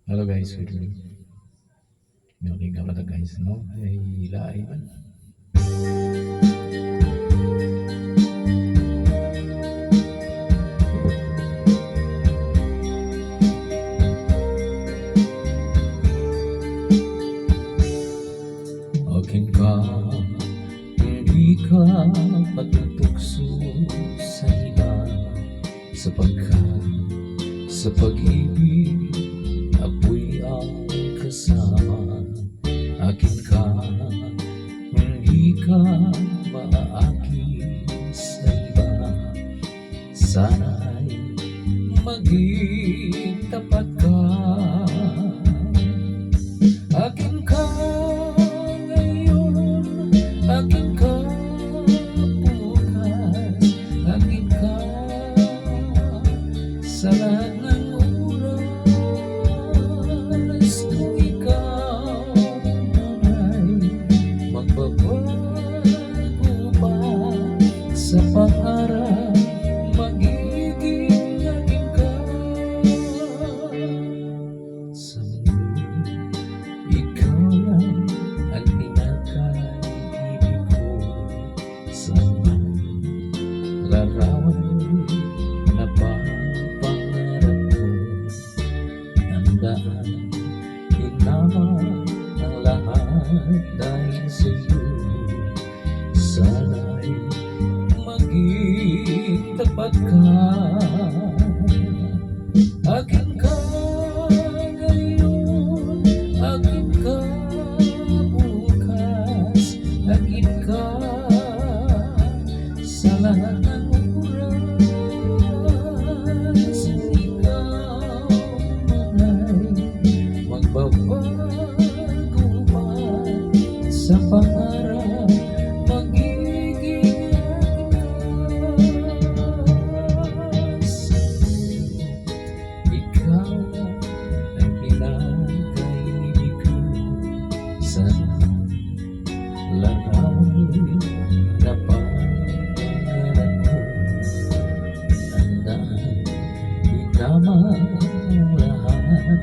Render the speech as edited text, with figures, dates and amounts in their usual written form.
Hello guys, good evening. Okay nga pala guys, no? Ay laay man. Akin ka, hindi ka patutukso sa iba, sapagkat sa pag-ibig ako'y ang kasama. Akin ka, hindi ka maaakit sa iba, sana'y maging tapat ka. Akin ka ngayon, akin ka bukas, akin ka sa lahat ng oras. Kung ikaw ay magbabago pa sa pangarap, magiging akin ka sa mundo. Ikaw lang ang pinakaibig ko sa mga larawan na papangarap ko. Tandaan, inama ang lahat dahil sa'yo. Sana'y maging tapat ka. Akin ka ngayon, akin ka bukas, akin ka sa lahat ng oras. Ikaw man ay magbabago pa sa pangarap, magiging akin ka sa mundo. Ikaw ang pinakaibig ko sa larawan na pangarap ko. Tandaan, itama ang lahat